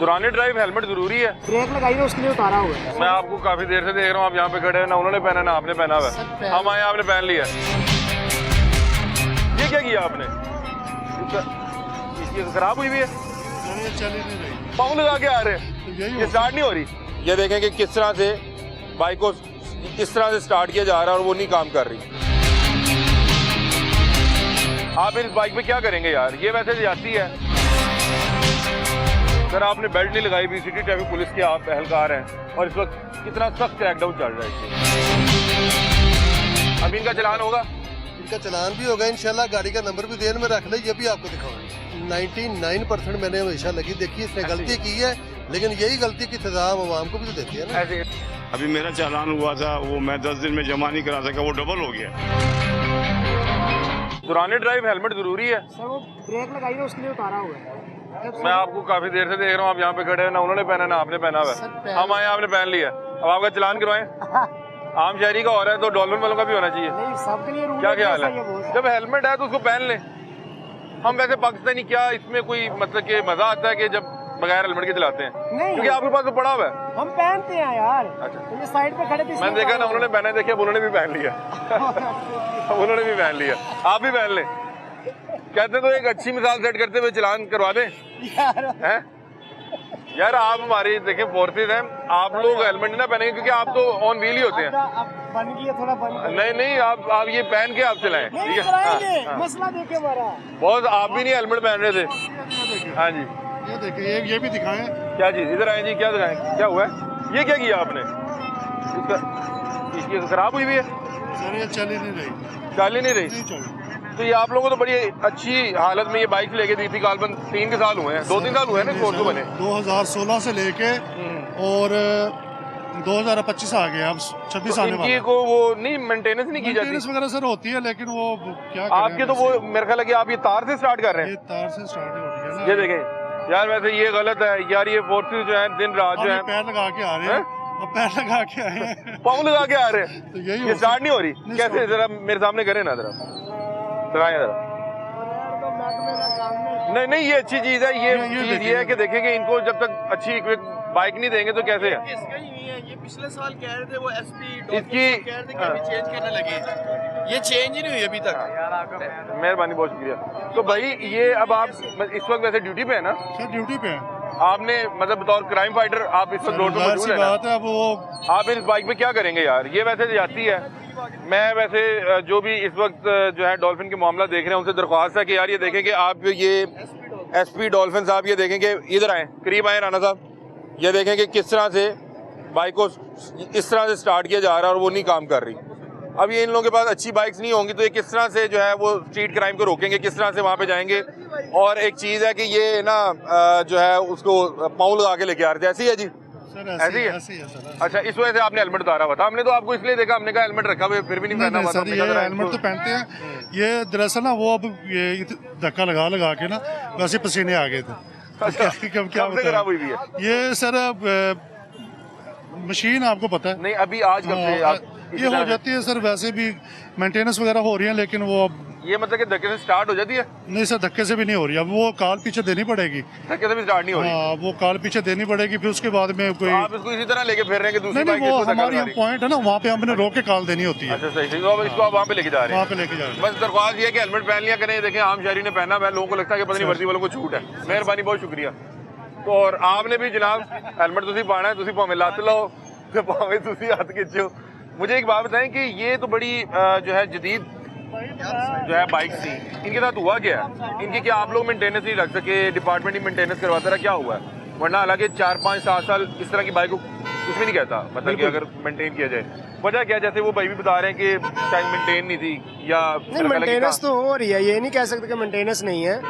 दौरान drive helmet जरूरी है। ब्रेक लगाई है, उसके लिए उतारा हुआ है। मैं आपको काफी देर से देख रहा हूँ, आप यहाँ पे खड़े हैं, ना उन्होंने पहना ना आपने पहना हुआ है। हम आए आपने पहन लिया। ये क्या किया आपने? इसकी खराब हुई है, चल ही नहीं रही, पाँव लगा के आ रहे हैं, ये स्टार्ट नहीं हो रही। ये देखें कि किस तरह से बाइक को किस तरह से स्टार्ट किया जा रहा है और वो नहीं काम कर रही। आप इस बाइक पे क्या करेंगे यार? ये वैसे जाती है सर, आपने बेल्ट नहीं लगाई, सिटी ट्रैफिक पुलिस के आप एहलकार हैं और इस वक्त कितना सख्त क्रैकडाउन चल रहा है। अब इनका चलान होगा, इनका चलान भी होगा इंशाल्लाह। गाड़ी का नंबर भी देर में रख ले, ये भी आपको दिखाऊंगा। 99% मैंने हमेशा लगी देखी, इसने गलती की है, लेकिन यही गलती की सजा आवाम को भी तो देती है ना। ऐसे अभी मेरा चालान हुआ था, वो मैं 10 दिन में जमा नहीं करा सका, वो डबल हो गया। दौरान ड्राइव हेलमेट जरूरी है। सर वो ब्रेक लगाई है, उसके लिए उतारा हुआ है। मैं आपको काफी देर से देख रहा हूँ, आप यहाँ पे खड़े हैं, ना उन्होंने पहना ना आपने पहना हुआ है। हम आए आपने पहन लिया। अब आपका चलान करवाएं। आम शहरी का हो रहा है तो डॉल्फिन वालों का भी होना चाहिए। नहीं, सबके लिए रूल क्या है, ख्याल ऐसा है? ये जब हेलमेट है तो उसको पहन ले। हम वैसे पाकिस्तानी क्या इसमें कोई मतलब कि मजा आता है कि जब बगैर हेलमेट के चलाते हैं? नहीं, क्योंकि आपके पास तो पड़ा हुआ है। हम पहनते हैं यार। अच्छा। तो ये साइड पे खड़े थे, मैंने देखा ना, उन्होंने पहना, देखिए उन्होंने भी पहन लिया। उन्होंने भी पहन लिया, आप भी पहन लें। कहते तो एक अच्छी मिसाल सेट करते हुए चलान करवा दें हैं? यार आप हमारी देखें फोर्सेज हैं, आप लोग हेलमेट नहीं ना पहनेंगे क्योंकि आप तो ऑन व्हील ही होते हैं। अब बन गई है, थोड़ा बन गई। नहीं नहीं, आप ये पहन के आप चलाएं, ठीक है? हाँ। मसला देखे हमारा बहुत आप भी नहीं हेलमेट पहन रहे थे। हाँ जी, ये देखिए, ये भी दिखाएं। क्या चीज? इधर आए जी, क्या दिखाएं? क्या हुआ है? ये क्या किया आपने? इसकी खराब हुई है, सर ये चल ही नहीं रही, चल ही नहीं रही। नहीं चल। तो ये आप लोगों को तो बड़ी अच्छी हालत में ये बाइक लेके दी थी, कालबन 3 साल हुए हैं, 2-3 साल हुए हैं ना कोर्स को बने। 2016 से लेके और 2025 आ गया, अब 26 आने वाला इनकी है। को वो नहीं मेंटेनेंस नहीं की मेंटेनेंस जाती वगैरह सर होती है, लेकिन वो क्या आपके? तो वो मेरे ख्याल है कि आप ये तार से स्टार्ट कर रहे ये हैं। तार से स्टार्ट हो रही है ना। ये देखें यार, वैसे ये गलत है यार। ये फोर्सेज जो है दिन रात जो अब है ये पैर लगा के आ रहे हैं, अब पैर लगा के आए हैं, पाँव लगा के आ रहे हैं। तो यही ये हो स्टार्ट नहीं हो रही। नहीं कैसे? start। जरा मेरे सामने करें ना, जरा लगाएं जरा। नहीं नहीं, ये अच्छी चीज है। ये चीज ये है कि देखें कि इनको जब तक अच्छी बाइक नहीं देंगे तो कैसे है? इसका ही नहीं है, ये पिछले साल कह रहे थे वो एसपी इसकी कह रहे थे कि अभी चेंज करने लगे, ये चेंज ही नहीं हुई अभी तक। मेहरबानी, बहुत शुक्रिया। तो भाई ये अब आप इस वक्त वैसे ड्यूटी पे है ना? सर ड्यूटी पे है, आपने मतलब बतौर क्राइम फाइटर आप इस वक्त रोड पे जाहिर मौजूद सी है ना? बात है। अब वो आप इस बाइक पे क्या करेंगे यार? ये वैसे जाती है। मैं वैसे जो भी इस वक्त जो है डॉल्फिन के मामला देख रहे हैं उनसे दरख्वास्त है कि यार ये देखें कि आप ये एसपी डॉल्फिन साहब, ये देखें कि इधर आए, करीब आए राना साहब, ये देखें कि किस तरह से बाइक को इस तरह से स्टार्ट किया जा रहा है और वो नहीं काम कर रही। अब ये इन लोगों के पास अच्छी बाइक्स नहीं होंगी तो ये किस तरह से जो है वो स्ट्रीट क्राइम को रोकेंगे, किस तरह से वहाँ पे जाएंगे? और एक चीज़ है कि ये ना जो है उसको पाँव लगा के लेके आ रहे थे, ऐसी है जी? सर ऐसी है? ऐसी है सर। अच्छा, इस वजह से आपने हेलमेट उतारा हुआ था? हमने तो आपको इसलिए देखा, हमने कहा हेलमेट रखा हुआ है, फिर भी नहीं पहना हुआ था। सर ये हेलमेट तो पहनते हैं, ये दरअसल ना वो अब ये धक्का लगा लगा के ना वैसे पसीने आ गए थे। अच्छा, क्या कब से खराब हुई भी है ये सर? मशीन आपको पता है, नहीं अभी आज कब से आप ये हो जाती है सर, वैसे भी मेंटेनेंस वगैरह हो रही है, लेकिन वो अब ये मतलब कि धक्के से स्टार्ट हो जाती है? नहीं सर, धक्के से भी नहीं हो रही, अब वो काल पीछे देनी पड़ेगी। धक्के से भी स्टार्ट नहीं हो रही? हाँ, वो काल पीछे देनी पड़ेगी, फिर उसके बाद में कोई आप इसको इसी तरह लेके फिर रहे हैं कि दूसरी नहीं, बाइक वो इसको धक्का हमारी लगा रही? पॉइंट है ना, वहाँ पे हमने रोक के काल देनी होती है। अच्छा सही सही, तो अब इसको आप वहाँ पे लेके जा रहे वहाँ हैं? पे लेके जा रहे हैं। बस दरख्वास्त ये है कि हेलमेट पहन लिया करें। देखें आम शहरी ने पहना हुआ है, लोगों को लगता है कि पता नहीं वर्दी वालों को छूट है। मेहरबानी, बहुत शुक्रिया। तो और आपने भी जनाब हेलमेट तुसी पाना है, तुसी भावें लत लाओ तो भावें तुसी हाथ खिंचो। मुझे एक बात बताएं कि ये तो बड़ी जो है जदीद जो है बाइक थी, इनके साथ हुआ क्या है? इनकी क्या आप लोग मेंटेनेंस नहीं रख सके? डिपार्टमेंट ही मेंटेनेंस करवाता रहा, क्या हुआ है? वरना हालांकि 4, 5, 7 साल इस तरह की बाइक को कुछ भी नहीं कहता, मतलब कि अगर मेंटेन किया जाए। वजह क्या? जैसे वो भाई भी बता रहे हैं कि शायद मेंटेन नहीं थी या नहीं, मेंटेनेंस तो हो रही है, ये नहीं कह सकते कि मेंटेनेंस नहीं है।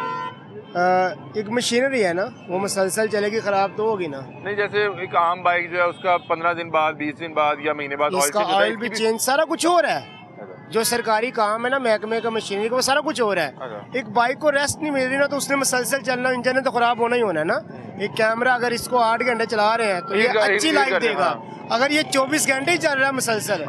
एक मशीनरी है ना, वो मुसलसल चलेगी, खराब तो होगी ना। नहीं, जैसे एक आम बाइक जो है उसका 15 दिन बाद, 20 दिन बाद या महीने बाद इसका ऑयल भी चेंज, सारा कुछ हो रहा है। जो सरकारी काम है ना महकमे का, मशीनरी का, वो सारा कुछ हो रहा है। एक बाइक को रेस्ट नहीं मिल रही ना, तो उसने मुसलसल चलना, इंजन तो खराब होना ही होना है ना। एक कैमरा अगर इसको 8 घंटे चला रहे हैं तो ये अच्छी लाइफ देगा। अगर ये 24 घंटे ही चल रहा है मुसलसल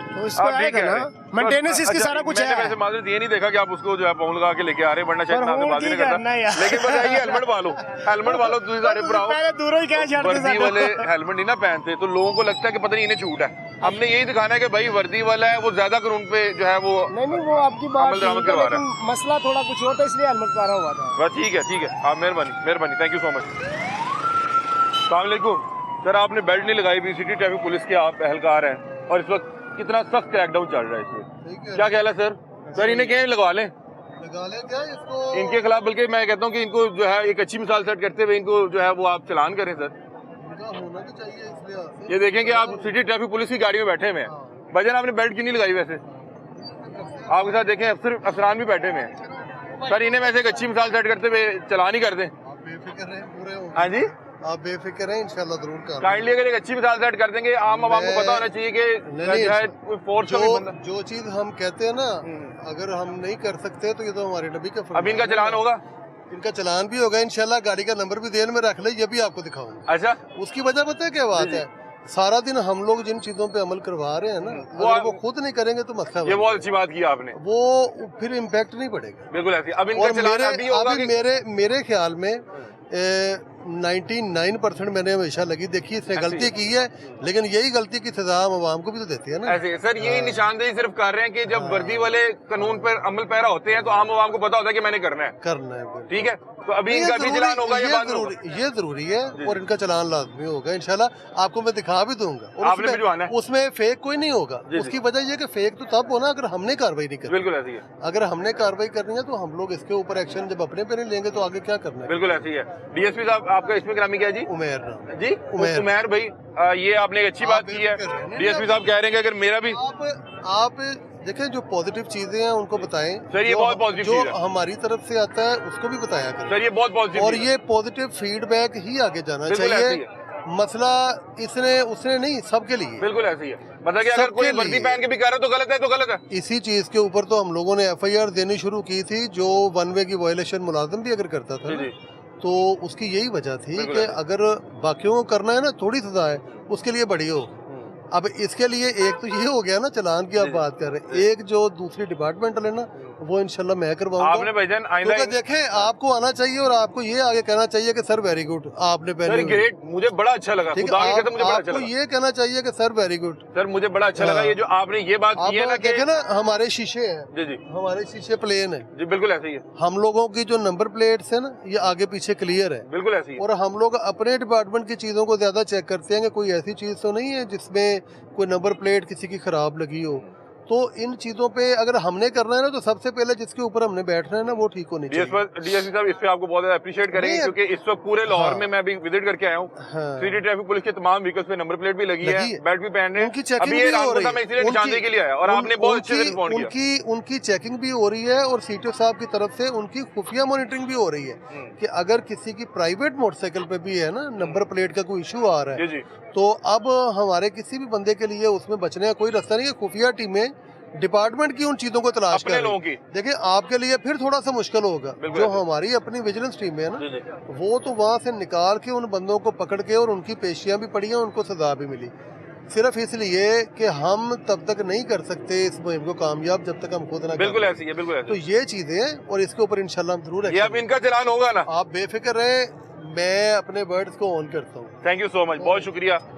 तो इसको आएगा ना, मेंटेनेंस इसकी अच्छा, सारा कुछ मैंने है। वैसे माजरत ये नहीं देखा कि आप उसको जो है पाउंड लगा के लेके आ रहे हैं, वरना शायद पर मैं आपसे हूँ बात ही की नहीं करना यार। करता। लेकिन बस है कि हेलमेट वालो तुझे सारे भराओ पहले दूरों ही क्या छाड़ते वर्दी वाले हेलमेट नहीं ना पहनते, तो लोगों को लगता है कि पता नहीं इन्हें छूट है। हमने यही दिखाना है कि भाई वर्दी वाला है वो ज्यादा कानून पे जो है वो नहीं वो आपकी बात अमल दरामद ठीक है, करवा रहा लेकिन मसला थोड़ा कुछ और था इसलिए हेलमेट पहना हुआ था। बस ठीक है आप मेहरबानी थैंक यू सो मच। अस्सलाम वालेकुम सर, आपने बेल्ट नहीं लगाई हुई, सिटी ट्रैफिक पुलिस के आप एहलकार हैं और इस वक्त कितना सख्त क्रैकडाउन चल रहा है इसमें, ठीक है, क्या ख्याल है सर? सर इन्हें क्या लगवा लें लगा लें क्या इसको इनके खिलाफ, बल्कि मैं कहता हूँ कि इनको जो है एक अच्छी मिसाल सेट करते हुए इनको जो है वो आप चलान करें सर। इनका होना भी चाहिए इसलिए ये देखें कि आप सिटी ट्रैफिक पुलिस की गाड़ी में बैठे हुए हैं, भजन आपने बेल्ट क्यों नहीं लगाई? वैसे आपके साथ देखें अफसरान भी बैठे हुए हैं सर, इन्हें वैसे एक अच्छी मिसाल सेट करते हुए चलान ही कर दें। आप बेफिक्र रहें, पूरे होंगे। हाँ जी, आप बेफिक्र हैं, इंशाल्लाह जरूर कर काइंडली अगर एक अच्छी मिसाल सेट कर देंगे, आम आवाम को पता होना चाहिए कि नहीं, जो है कोई फोर्स का भी बंदा। जो चीज हम कहते हैं ना, अगर हम नहीं कर सकते तो ये तो हमारे नबी का फरमान अब इनका है। चलान होगा? इनका चलान भी होगा इंशाल्लाह, गाड़ी का नंबर भी देन में रख ले, ये भी आपको दिखाऊंगा। अच्छा, उसकी वजह पता है क्या बात है? सारा दिन हम लोग जिन चीजों पे अमल करवा रहे हैं ना, वो अगर वो खुद नहीं करेंगे तो मसला ये बनेगा। बहुत अच्छी बात की आपने, वो फिर इम्पैक्ट नहीं पड़ेगा। बिल्कुल ऐसी। अब इनका और चलान अभी होगा अभी कि मेरे ख्याल में 99% मैंने हमेशा लगी देखी इसने गलती की है, लेकिन यही गलती की सजा हम आवाम को भी तो देती है ना। ऐसे सर यही निशानदेही सिर्फ कर रहे हैं कि जब वर्दी वाले कानून पर अमल पैरा होते हैं तो आम आवाम को पता होता है कि मैंने करना है, करना है बिल्कुल। ठीक है? तो अभी ये इनका भी जरूरी- चलान होगा या ये बाद में जरूरी होगा? ये जरूरी है, और इनका चलान लाजमी होगा इंशाल्लाह। आपको मैं दिखा भी दूंगा, और आपने भिजवाना है? उसमें फेक कोई नहीं होगा। जी। उसकी वजह यह कि फेक तो तब होना अगर हमने कार्रवाई नहीं करनी। बिल्कुल ऐसी है, अगर हमने कार्रवाई करनी है तो हम लोग इसके ऊपर एक्शन जब अपने पे नहीं लेंगे तो आगे क्या करना है। बिल्कुल ऐसी है। डीएसपी साहब आपका इसमें ग्रामी क्या है जी? उमेर नाम है। जी उमेर भाई, ये आपने एक अच्छी आप बात की है। बेफिक्र रहें। डीएसपी साहब कह रहे हैं कि अगर मेरा भी आप देखें, जो पॉजिटिव चीजें हैं उनको बताएं। सर, ये जो- बहुत positive जो चीज़ है। हमारी तरफ से आता है उसको भी बताया करें, सर ये बहुत पॉजिटिव और ये पॉजिटिव फीडबैक ही आगे जाना बिल्कुल ऐसी चाहिए। मसला इसने उसने नहीं, सबके लिए। बिल्कुल ऐसी है। मतलब कि अगर सबके कोई वर्दी लिए। पहन के भी कर रहा है तो गलत है तो गलत है। इसी चीज के ऊपर तो हम लोगों ने FIR देनी शुरू की थी। जो वन वे की वायलेशन मुलाजिम भी अगर करता था जी ना, जी, तो उसकी यही वजह थी बिल्कुल कि ऐसा। अगर बाकियों को करना है ना, थोड़ी सजा है उसके लिए बड़ी हो। अब इसके लिए एक तो ये हो गया ना, चलान की आप जी, बात कर रहे हैं, एक जो दूसरी डिपार्टमेंटल है ना, वो इंशाल्लाह मैं आपने करवाऊंगा। भाईजान आइंदा क्योंकि देखें, आपको आना चाहिए और आपको ये आगे कहना चाहिए कि सर वेरी गुड, आपने सर पहले ग्रेट, मुझे बड़ा अच्छा लगा, ठीक खुदा की है, कसम मुझे बड़ा अच्छा आपको लगा ये कहना चाहिए कि सर वेरी गुड। सर, मुझे बड़ा अच्छा लगा हाँ। ये जो आपने ये बात आप की है ना कि देखें ना, हमारे शीशे हैं, जी जी हमारे शीशे प्लेन है, जी, बिल्कुल ऐसे ही है, हम लोगों की जो नंबर प्लेट्स है ना, ये आगे पीछे क्लियर है। बिल्कुल ऐसे ही है। और हम लोग अपने डिपार्टमेंट की चीज़ों को ज़्यादा चेक करते हैं कि कोई ऐसी चीज़ तो नहीं है जिसमें कोई नंबर प्लेट किसी की ख़राब लगी हो। तो इन चीज़ों पे अगर हमने करना है ना, तो सबसे पहले जिसके ऊपर हमने बैठना है ना, वो ठीक होनी चाहिए। डीएसपी साहब इस पे आपको बहुत ज्यादा अप्रिशिएट करेंगे, नहीं, क्योंकि इस वक्त पूरे लाहौर हाँ। में मैं अभी विजिट करके आया हूँ। हाँ। सिटी ट्रैफिक पुलिस के तमाम व्हीकल्स पे नंबर प्लेट भी लगी लगी है, है। बेल्ट भी पहन रहे उनकी हैं। चेकिंग अभी ये भी हो रामपुर रही था, मैं इसलिए निशानदेही के लिए आया और आपने बहुत अच्छे से रिस्पॉन्ड किया। उनकी चेकिंग भी हो रही है, और सीटीओ साहब की तरफ से उनकी खुफिया मॉनिटरिंग भी हो रही है कि अगर किसी की प्राइवेट मोटरसाइकिल पे भी है ना, नंबर प्लेट का कोई इशू आ रहा जी है, जी, तो अब हमारे किसी भी बंदे के लिए उसमें बचने का कोई रास्ता नहीं है। खुफिया टीमें डिपार्टमेंट की उन चीजों को तलाश अपने कर रही लोगों है। की। देखिए, आपके लिए फिर थोड़ा सा मुश्किल होगा। बिल्कुल जो ऐसे। हमारी अपनी विजिलेंस टीम है ना, जी जी, वो तो वहाँ से निकाल के उन बंदों को पकड़ के, और उनकी पेशियां भी पड़ी हैं, उनको सजा भी मिली, सिर्फ इसलिए कि हम तब तक नहीं कर सकते इस मुहिम को कामयाब जब तक हम खुद ना बिल्कुल करें। ऐसी है, बिल्कुल तो ऐसी। ये चीजें हैं, और इसके ऊपर इंशाल्लाह हम जरूर ये अब action इनका चलान होगा ना? आप बेफिक्र रहें, मैं अपने वर्ड्स को ऑन करता हूँ। थैंक यू सो मच, बहुत शुक्रिया।